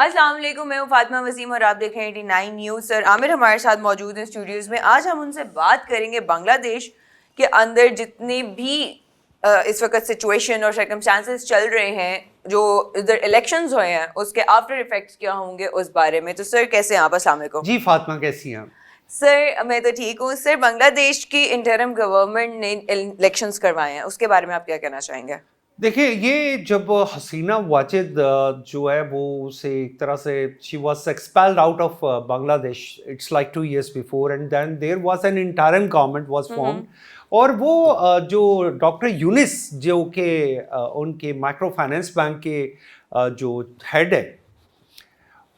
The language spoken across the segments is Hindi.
अस्सलाम वालेकुम, मैं हूँ फातिमा वसीम और आप देख रहे हैं 89 न्यूज़। सर आमिर हमारे साथ मौजूद हैं स्टूडियोज़ में। आज हम उनसे बात करेंगे बांग्लादेश के अंदर जितनी भी इस वक्त सिचुएशन और सर्कमस्टांसेस चल रहे हैं, जो इधर इलेक्शंस हुए हैं, उसके आफ्टर इफेक्ट्स क्या होंगे उस बारे में। तो सर कैसे हैं आप? अस्सलाम वालेकुम जी फातिमा, कैसी हैं आप? सर। मैं तो ठीक हूँ सर। बांग्लादेश की इंटरिम गवर्नमेंट ने इलेक्शंस करवाए हैं, उसके बारे में आप क्या कहना चाहेंगे? देखिए, ये जब हसीना वाजिद जो है वो उसे एक तरह से she was expelled out of Bangladesh, it's like 2 years before, and then there was an interim government was formed. और वो जो डॉक्टर यूनिस जो के उनके माइक्रो फाइनेंस बैंक के जो हेड है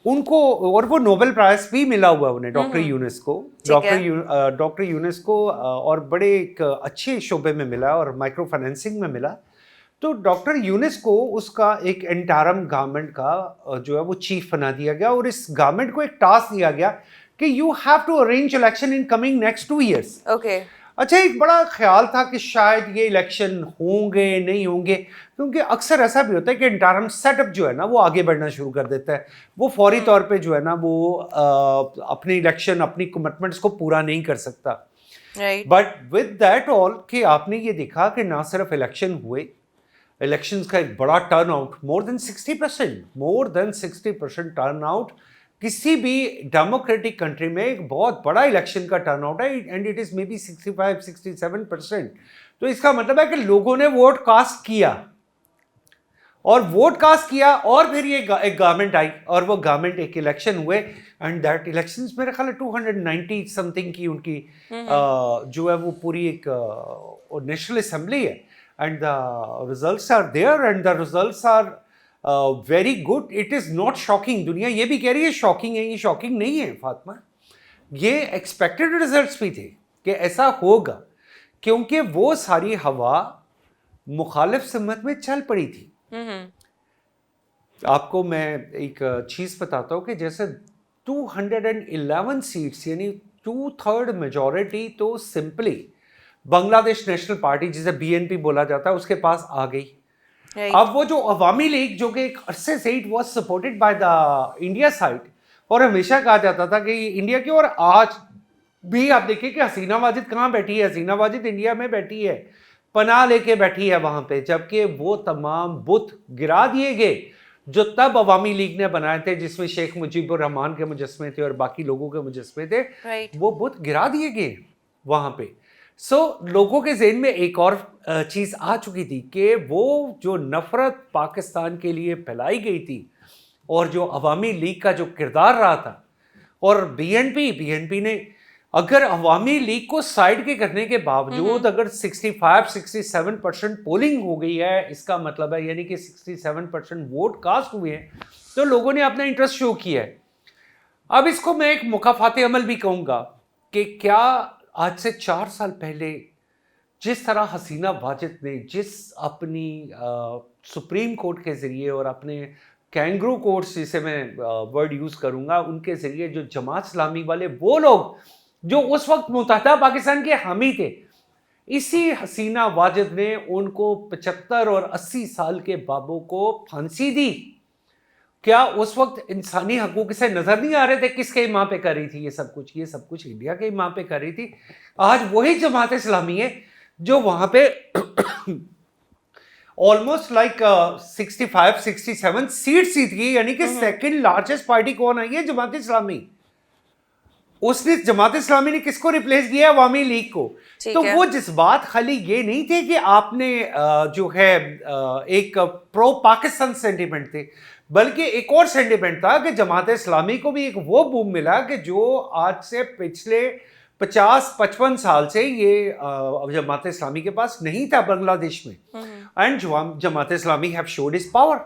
उनको, और वो नोबेल प्राइज भी मिला हुआ उन्हें, डॉक्टर यूनिस को। डॉक्टर यूनिस को और बड़े एक अच्छे शोबे में मिला और माइक्रो फाइनेंसिंग में मिला। तो डॉक्टर यूनिस को उसका एक इंटरिम गवर्नमेंट का जो है वो चीफ बना दिया गया, और इस गवर्नमेंट को एक टास्क दिया गया कि you have to arrange election in coming next 2 years। Okay. अच्छा, एक बड़ा ख्याल था कि शायद ये इलेक्शन होंगे नहीं होंगे, क्योंकि अक्सर ऐसा भी होता है कि इंटरिम सेटअप जो है ना वो आगे बढ़ना शुरू कर देता है। वो फौरी तौर पे जो है ना वो अपनी इलेक्शन, अपनी कमिटमेंट्स को पूरा नहीं कर सकता। बट विद दैट ऑल कि आपने ये देखा कि ना सिर्फ इलेक्शन हुए, इलेक्शंस का एक बड़ा turn out, more than 60% turn out किसी भी डेमोक्रेटिक कंट्री में एक बहुत बड़ा इलेक्शन का टर्न आउट है, and it is may be 65-67%। तो इसका मतलब है कि लोगों ने वोट कास्ट किया, और वोट कास्ट किया, और फिर ये एक गवर्नमेंट आई, और वो गवर्नमेंट, एक इलेक्शन हुए, एंड दैट इलेक्शंस मेरे ख्याल 290 समथिंग की उनकी जो है वो पूरी एक नेशनल असेंबली है, and the results are there, and the results are very good. It is not shocking. दुनिया ये भी कह रही है शॉकिंग है, ये शॉकिंग नहीं है फातिमा। ये एक्सपेक्टेड रिजल्ट्स भी थे कि ऐसा होगा, क्योंकि वो सारी हवा मुखालिफ सिमत में चल पड़ी थी। आपको मैं एक चीज़ बताता हूँ कि जैसे 211 सीट्स यानी 2/3 मेजॉरिटी तो सिंपली बांग्लादेश नेशनल पार्टी, जिसे बीएनपी बोला जाता है, उसके पास आ गई। अब वो जो अवामी लीग, जो कि एक अरसे से it was supported by the India side, और हमेशा कहा जाता था कि इंडिया की, और आज भी आप देखिए कि हसीना वाजिद कहाँ बैठी है। हसीना वाजिद इंडिया में बैठी है, पनाह लेके बैठी है वहां पे, जबकि वो तमाम बुत गिरा दिए गए जो तब अवामी लीग ने बनाए थे, जिसमें शेख मुजीबुर रहमान के मुजस्मे थे और बाकी लोगों के मुजस्मे थे। वो बुत गिरा दिए गए वहां पे। लोगों के ज़हन में एक और चीज़ आ चुकी थी कि वो जो नफ़रत पाकिस्तान के लिए फैलाई गई थी, और जो अवामी लीग का जो किरदार रहा था, और बीएनपी ने अगर अवामी लीग को साइड के करने के बावजूद अगर 65-67% पोलिंग हो गई है, इसका मतलब है यानी कि 67% वोट कास्ट हुए हैं, तो लोगों ने अपना इंटरेस्ट शो किया है। अब इसको मैं एक मुकाफाते अमल भी कहूँगा कि क्या आज से 4 साल पहले जिस तरह हसीना वाजिद ने जिस अपनी सुप्रीम कोर्ट के ज़रिए और अपने कैंगरू कोर्ट्स, जिसे मैं वर्ड यूज़ करूँगा, उनके ज़रिए जो जमात इस्लामी वाले वो लोग जो उस वक्त मुत्तहदा पाकिस्तान के हामी थे, इसी हसीना वाजिद ने उनको 75 और 80 साल के बाबों को फांसी दी। क्या उस वक्त इंसानी हकूक से नजर नहीं आ रहे थे? किसके इमाम पे कर रही थी ये सब कुछ इंडिया के इमाम पे कर रही थी। आज वही जमात इस्लामी है जो वहां पे ऑलमोस्ट लाइक 65-67 सीट्स थी, यानी कि सेकंड लार्जेस्ट पार्टी कौन आई है? जमात इस्लामी। उसने, जमात इस्लामी ने किसको रिप्लेस किया? अवामी लीग को। तो वो जज्बात खाली ये नहीं थे कि आपने जो है एक प्रो पाकिस्तान सेंटिमेंट थे, बल्कि एक और सेंटिमेंट था कि जमात इस्लामी को भी एक वो बूम मिला कि जो आज से पिछले 50-55 साल से ये जमात इस्लामी के पास नहीं था बांग्लादेश में, and Jamaat Islami have showed it's power.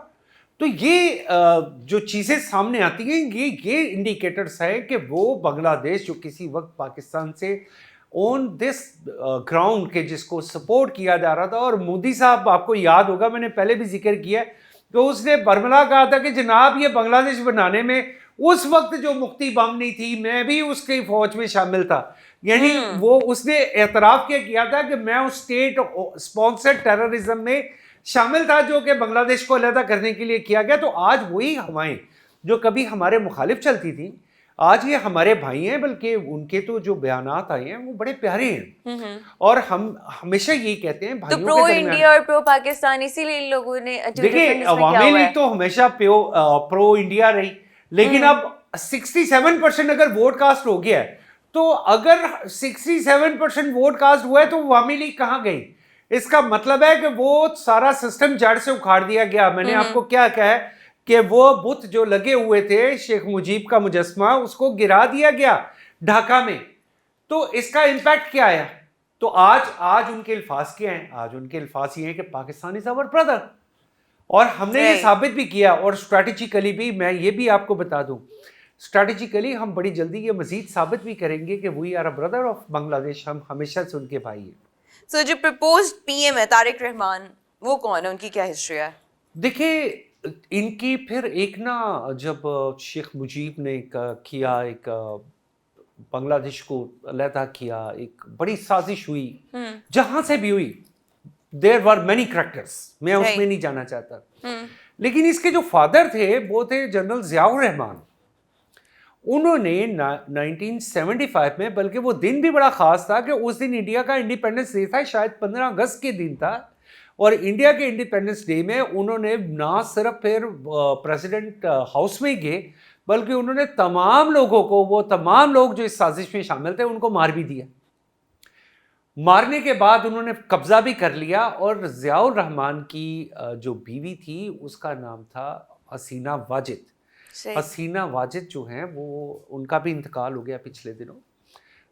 तो ये जो चीज़ें सामने आती हैं, ये इंडिकेटर्स है कि वो बांग्लादेश जो किसी वक्त पाकिस्तान से ऑन दिस ग्राउंड के जिसको सपोर्ट किया जा रहा था, और मोदी साहब, आपको याद होगा मैंने पहले भी जिक्र किया, तो उसने बरमला कहा था कि जनाब ये बांग्लादेश बनाने में उस वक्त जो मुक्ति बम नहीं थी, मैं भी उसकी फौज में शामिल था। यानी वो उसने एतराफ़ किया था कि मैं उस स्टेट स्पॉन्सर्ड टेररिज्म में शामिल था जो कि बांग्लादेश को अलहदा करने के लिए किया गया। तो आज वही हवाएं जो कभी हमारे मुखालिफ चलती थी, आज ये हमारे भाई हैं, बल्कि उनके तो जो बयानात आए हैं वो बड़े प्यारे हैं। और हम हमेशा यही कहते हैं तो भाइयों प्रो के दरमियान। इंडिया और प्रो पाकिस्तान, इसीलिए इन लोगों ने देखिए, अवामी लीग तो हमेशा प्रो इंडिया रही, लेकिन अब 67% अगर वोट कास्ट हो गया है, तो अगर 67% वोट कास्ट हुआ है तो अवामी लीग कहाँ गई? इसका मतलब है कि वो सारा सिस्टम जड़ से उखाड़ दिया गया। मैंने आपको क्या कहा है कि वो बुत जो लगे हुए थे शेख मुजीब का मुजस्मा, उसको गिरा दिया गया ढाका में। तो इसका इम्पैक्ट क्या आया? तो आज उनके अल्फाज क्या हैं? आज उनके अल्फाज ये हैं कि पाकिस्तान इज आवर ब्रदर, और हमने ये साबित भी किया। और स्ट्रैटेजिकली भी मैं ये भी आपको बता दूं, स्ट्रैटेजिकली हम बड़ी जल्दी ये मजीद साबित भी करेंगे कि we are a brother of Bangladesh. हम हमेशा से उनके भाई हैं। सो जो प्रपोज्ड पीएम है तारिक रहमान, वो कौन है, उनकी क्या हिस्ट्री है? देखिए, इनकी फिर एक ना, जब शेख मुजीब ने किया, एक बांग्लादेश को अलहदा किया, एक बड़ी साजिश हुई, जहां से भी हुई। देयर वर मेनी करैक्टर्स, मैं उसमें नहीं जाना चाहता। लेकिन इसके जो फादर थे वो थे जनरल जियाउर रहमान। उन्होंने 1975 में, बल्कि वो दिन भी बड़ा ख़ास था कि उस दिन इंडिया का इंडिपेंडेंस डे था, शायद 15 अगस्त के दिन था। और इंडिया के इंडिपेंडेंस डे में उन्होंने ना सिर्फ फिर प्रेसिडेंट हाउस में गए, बल्कि उन्होंने तमाम लोगों को, वो तमाम लोग जो इस साजिश में शामिल थे, उनको मार भी दिया। मारने के बाद उन्होंने कब्जा भी कर लिया। और जियाउर रहमान की जो बीवी थी उसका नाम था हसीना वाजिद। हसीना वाजिद जो हैं वो, उनका भी इंतकाल हो गया पिछले दिनों।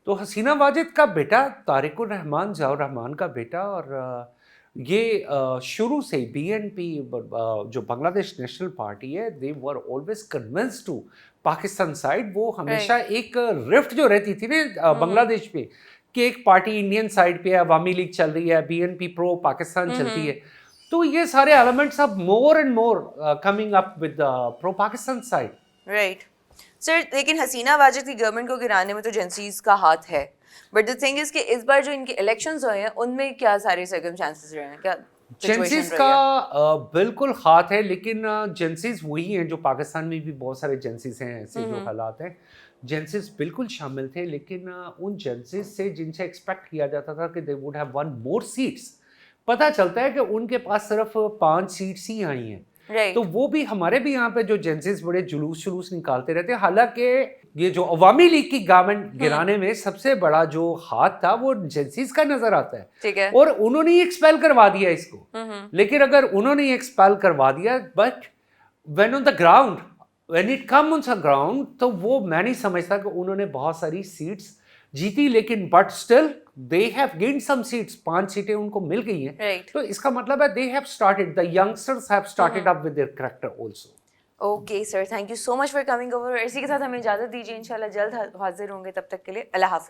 तो हसीना वाजिद का बेटा तारिकुर रहमान, जियाउर रहमान का बेटा, और ये शुरू से बीएनपी जो बांग्लादेश नेशनल पार्टी है, they were always convinced to Pakistan side. वो हमेशा एक रिफ्ट जो रहती थी ना बांग्लादेश पे, कि एक पार्टी इंडियन साइड पे है, अवामी लीग चल रही है, बीएनपी प्रो पाकिस्तान चलती है। तो ये सारे एलिमेंट्स अब more and more coming up with pro Pakistan side. Right sir, लेकिन हसीना वाजिद की गवर्नमेंट को गिराने में तो जेंसीज का हाथ है। बट द थिंग इज कि इस बार जो इनके इलेक्शंस हुए हैं उनमें क्या सारे सर्कमस्टेंसेस रहे हैं, क्या जेंसीज का बिल्कुल हाथ है, लेकिन जेंसीज वही हैं जो पाकिस्तान में भी बहुत सारे जेंसीज हैं ऐसे जो हालात हैं। जेंसीज बिल्कुल शामिल थे, लेकिन उन जेंसीज से जिनसे एक्सपेक्ट किया जाता था कि they would have one more seats, पता चलता है कि उनके पास सिर्फ 5 सीट्स ही आई हैं। तो वो भी, हमारे भी यहाँ पे जो जेंसीज बड़े जुलूस निकालते रहते हैं। हालांकि ये जो अवामी लीग की गवर्नमेंट गिराने में सबसे बड़ा जो हाथ था वो जेंसीज का नजर आता है। ठीक है। और उन्होंने ही एक्सपेल करवा दिया इसको। लेकिन अगर उन्होंने ही एक्सपेल करवा दिया, but when on the ground, when it come on the ground, तो वो मैं नहीं समझता कि उन्होंने बहुत सारी सीट्स जीती। लेकिन but still they have gained some seats, 5 सीटें उनको मिल गई हैं। तो इसका मतलब है they have started, the youngsters have started up with their character also. Okay sir, thank you so much for coming over. इसी के साथ हमें इजाजत दीजिए, इंशाल्लाह जल्द हाजिर होंगे। तब तक के लिए अल्लाह हाफिज़।